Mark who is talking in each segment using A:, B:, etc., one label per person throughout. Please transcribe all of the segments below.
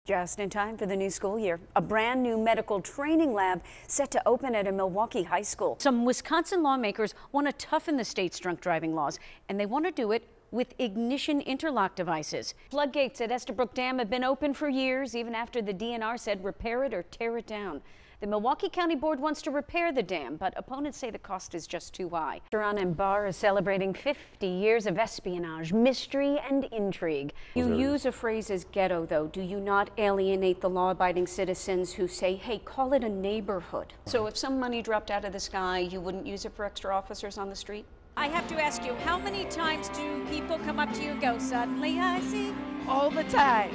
A: Just in time for the new school year, a brand new medical training lab set to open at a Milwaukee high school. Some Wisconsin lawmakers want to toughen the state's drunk driving laws, and they want to do it with ignition interlock devices. Floodgates at Estabrook Dam have been open for years, even after the DNR said repair it or tear it down. The Milwaukee County Board wants to repair the dam, but opponents say the cost is just too high. Restaurant and bar is celebrating 50 years of espionage, mystery, and intrigue. You use a phrase as ghetto, though. Do you not alienate the law-abiding citizens who say, hey, call it a neighborhood? So if some money dropped out of the sky, you wouldn't use it for extra officers on the street?
B: I have to ask you, how many times do people come up to you and go, suddenly I see?
C: All the time.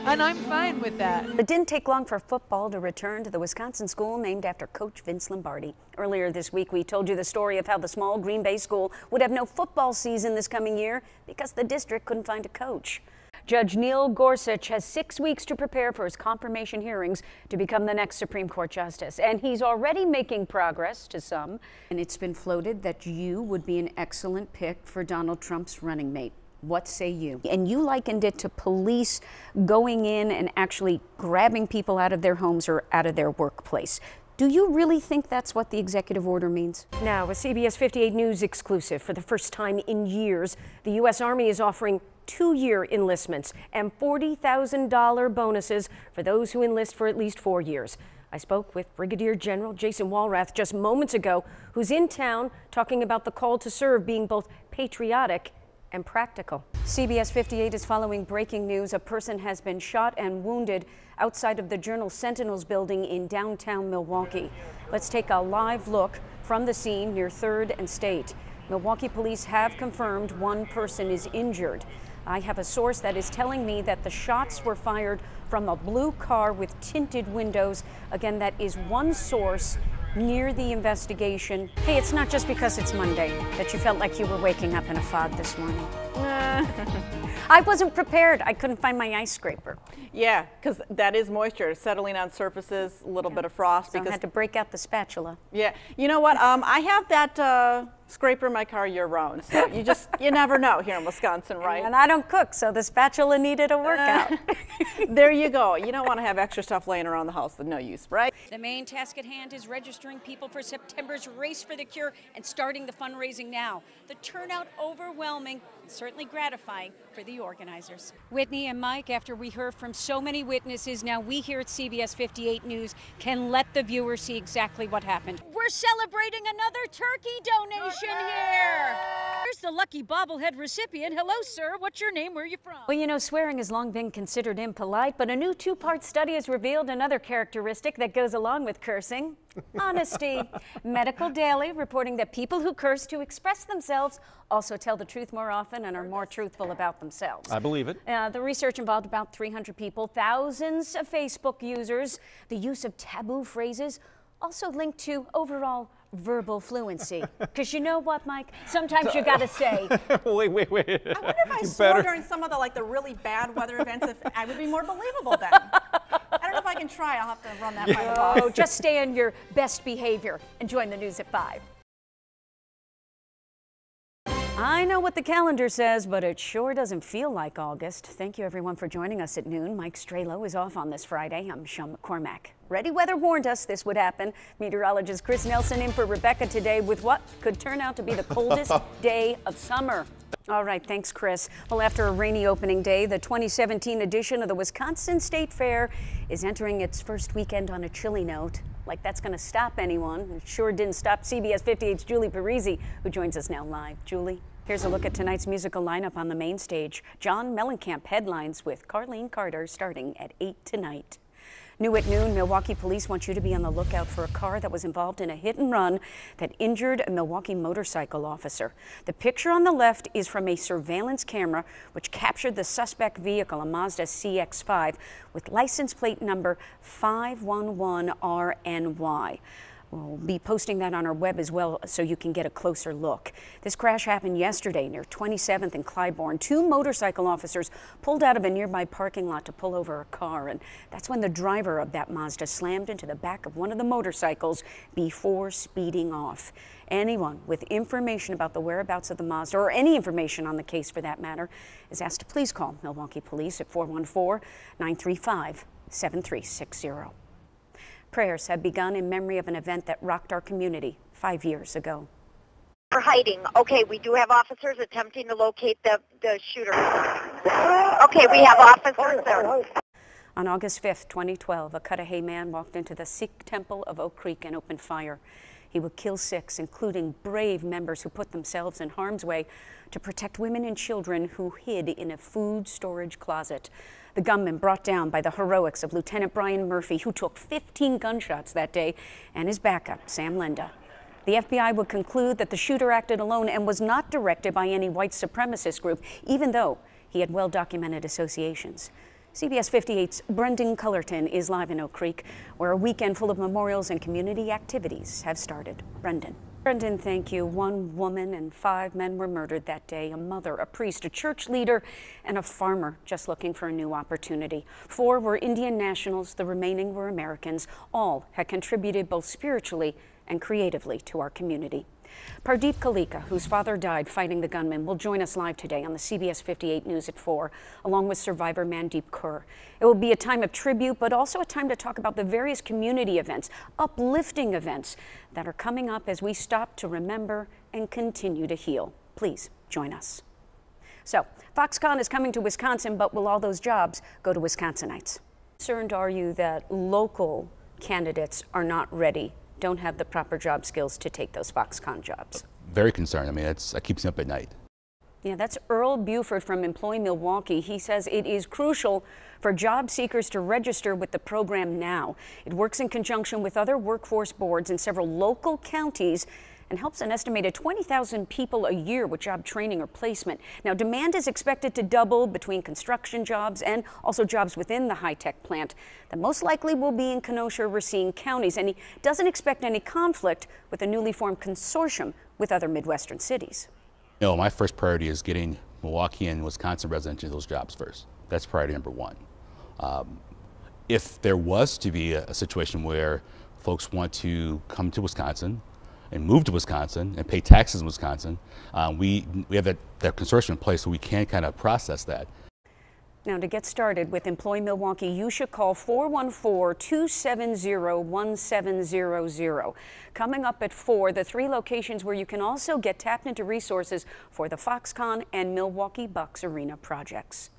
C: And I'm fine with that.
A: It didn't take long for football to return to the Wisconsin school named after Coach Vince Lombardi. Earlier this week, we told you the story of how the small Green Bay school would have no football season this coming year because the district couldn't find a coach. Judge Neil Gorsuch has 6 weeks to prepare for his confirmation hearings to become the next Supreme Court justice. And he's already making progress to some. And it's been floated that you would be an excellent pick for Donald Trump's running mate. What say you? And you likened it to police going in and actually grabbing people out of their homes or out of their workplace. Do you really think that's what the executive order means? Now, a CBS 58 News exclusive. For the first time in years, the U.S. Army is offering 2-year enlistments and $40,000 bonuses for those who enlist for at least 4 years. I spoke with Brigadier General Jason Walrath just moments ago, who's in town talking about the call to serve being both patriotic and practical. CBS 58 is following breaking news. A person has been shot and wounded outside of the Journal-Sentinel's building in downtown Milwaukee. Let's take a live look from the scene near 3rd and State. Milwaukee police have confirmed one person is injured. I have a source that is telling me that the shots were fired from a blue car with tinted windows. Again, that is one source near the investigation. Hey, it's not just because it's Monday that you felt like you were waking up in a fog this morning. I wasn't prepared. I couldn't find my ice scraper.
C: Yeah, because that is moisture settling on surfaces, a little bit of frost.
A: So I had to break out the spatula.
C: Yeah, you know what? I have that scraper in my car year-round, so you never know here in Wisconsin, right?
A: And I don't cook, so the spatula needed a workout.
C: There you go. You don't want to have extra stuff laying around the house with no use, right?
B: The main task at hand is registering people for September's Race for the Cure and starting the fundraising now. The turnout overwhelming and certainly gratifying for the organizers. Whitney and Mike, after we heard from so many witnesses, now we here at CBS 58 News can let the viewers see exactly what happened. We're celebrating another turkey donation here. Here's the lucky bobblehead recipient. Hello, sir. What's your name? Where are you from?
A: Well, you know, swearing has long been considered impolite, but a new 2-part study has revealed another characteristic that goes along with cursing. Honesty. Medical Daily reporting that people who curse to express themselves also tell the truth more often and are more truthful about themselves.
D: I believe it.
A: The research involved about 300 people, thousands of Facebook users. The use of taboo phrases also linked to overall verbal fluency. Because you know what, Mike? Sometimes you gotta say.
D: Wait.
C: I wonder if I swore during some of the really bad weather events, if I would be more believable then. I don't know if I can try. I'll have to run that by the boss.
A: Oh, just stay on your best behavior and join the news at 5. I know what the calendar says, but it sure doesn't feel like August. Thank you, everyone, for joining us at noon. Mike Strelo is off on this Friday. I'm Michele McCormack. Ready Weather warned us this would happen. Meteorologist Chris Nelson in for Rebecca today with what could turn out to be the coldest day of summer. All right, thanks, Chris. Well, after a rainy opening day, the 2017 edition of the Wisconsin State Fair is entering its first weekend on a chilly note. Like that's going to stop anyone. It sure didn't stop CBS 58's Julie Parisi, who joins us now live. Julie? Here's a look at tonight's musical lineup on the main stage. John Mellencamp headlines with Carlene Carter starting at 8 tonight. New at noon, Milwaukee police want you to be on the lookout for a car that was involved in a hit and run that injured a Milwaukee motorcycle officer. The picture on the left is from a surveillance camera which captured the suspect vehicle, a Mazda CX-5, with license plate number 511RNY. We'll be posting that on our web as well so you can get a closer look. This crash happened yesterday near 27th and Clybourne. 2 motorcycle officers pulled out of a nearby parking lot to pull over a car, and that's when the driver of that Mazda slammed into the back of one of the motorcycles before speeding off. Anyone with information about the whereabouts of the Mazda, or any information on the case for that matter, is asked to please call Milwaukee Police at 414-935-7360. Prayers have begun in memory of an event that rocked our community 5 years ago.
D: For hiding. Okay, we do have officers attempting to locate the shooter. Okay, we have officers there.
A: On August 5th, 2012, a Cudahy man walked into the Sikh temple of Oak Creek and opened fire. He would kill Sikhs, including brave members who put themselves in harm's way to protect women and children who hid in a food storage closet. The gunman brought down by the heroics of Lieutenant Brian Murphy, who took 15 gunshots that day, and his backup, Sam Lenda. The FBI would conclude that the shooter acted alone and was not directed by any white supremacist group, even though he had well-documented associations. CBS 58's Brendan Cullerton is live in Oak Creek, where a weekend full of memorials and community activities have started. Brendan. Brendan, thank you. 1 woman and 5 men were murdered that day. A mother, a priest, a church leader, and a farmer just looking for a new opportunity. 4 were Indian nationals. The remaining were Americans. All had contributed both spiritually and creatively to our community. Pardeep Kalika, whose father died fighting the gunman, will join us live today on the CBS 58 News at 4, along with survivor Mandeep Kaur. It will be a time of tribute, but also a time to talk about the various community events, uplifting events that are coming up as we stop to remember and continue to heal. Please join us. So, Foxconn is coming to Wisconsin, but will all those jobs go to Wisconsinites? Concerned are you that local candidates are not ready, don't have the proper job skills to take those Foxconn jobs? Very concerned. I mean, that keeps me up at night. Yeah, that's Earl Buford from Employ Milwaukee. He says it is crucial for job seekers to register with the program now. It works in conjunction with other workforce boards in several local counties and helps an estimated 20,000 people a year with job training or placement. Now, demand is expected to double between construction jobs and also jobs within the high-tech plant that most likely will be in Kenosha or Racine counties, and he doesn't expect any conflict with a newly formed consortium with other Midwestern cities. No, my first priority is getting Milwaukee and Wisconsin residents into those jobs first. That's priority number 1. If there was to be a situation where folks want to come to Wisconsin and move to Wisconsin and pay taxes in Wisconsin, we have that consortium in place so we can kind of process that. Now, to get started with Employ Milwaukee, you should call 414-270-1700. Coming up at 4, the 3 locations where you can also get tapped into resources for the Foxconn and Milwaukee Bucks Arena projects.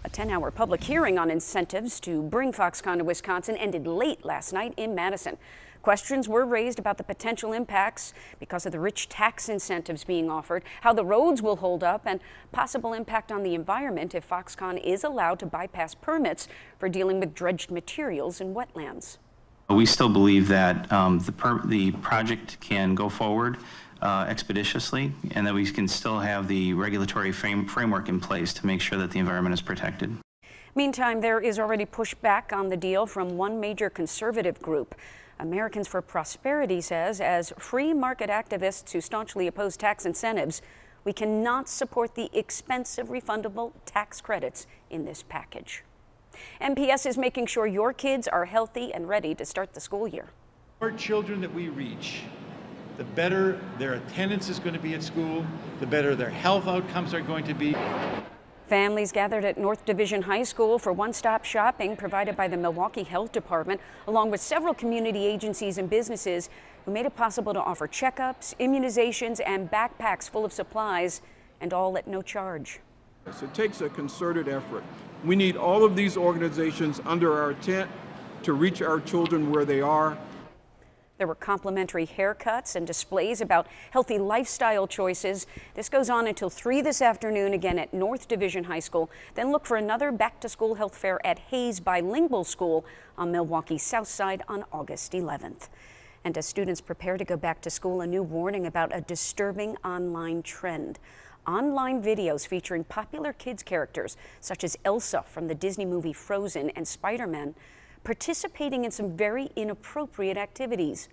A: A 10-hour public hearing on incentives to bring Foxconn to Wisconsin ended late last night in Madison. Questions were raised about the potential impacts because of the rich tax incentives being offered, how the roads will hold up, and possible impact on the environment if Foxconn is allowed to bypass permits for dealing with dredged materials in wetlands.
E: We still believe that the project can go forward expeditiously, and that we can still have the regulatory framework in place to make sure that the environment is protected.
A: Meantime, there is already pushback on the deal from one major conservative group. Americans for Prosperity says, as free market activists who staunchly oppose tax incentives, we cannot support the expensive refundable tax credits in this package. MPS is making sure your kids are healthy and ready to start the school year.
F: The more children that we reach, the better their attendance is going to be at school, the better their health outcomes are going to be.
A: Families gathered at North Division High School for one-stop shopping provided by the Milwaukee Health Department, along with several community agencies and businesses who made it possible to offer checkups, immunizations, and backpacks full of supplies, and all at no charge.
G: It takes a concerted effort. We need all of these organizations under our tent to reach our children where they are.
A: There were complimentary haircuts and displays about healthy lifestyle choices. This goes on until 3 this afternoon, again at North Division High School. Then look for another back-to-school health fair at Hayes Bilingual School on Milwaukee's South Side on August 11th. And as students prepare to go back to school, a new warning about a disturbing online trend. Online videos featuring popular kids characters such as Elsa from the Disney movie Frozen and Spider-Man participating in some very inappropriate activities.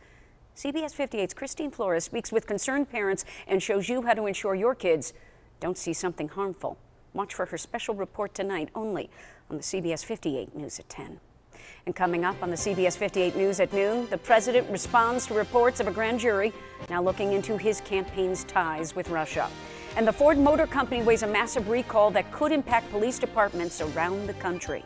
A: CBS 58's Christine Flores speaks with concerned parents and shows you how to ensure your kids don't see something harmful. Watch for her special report tonight only on the CBS 58 News at 10. And coming up on the CBS 58 News at noon, the president responds to reports of a grand jury now looking into his campaign's ties with Russia. And the Ford Motor Company weighs a massive recall that could impact police departments around the country.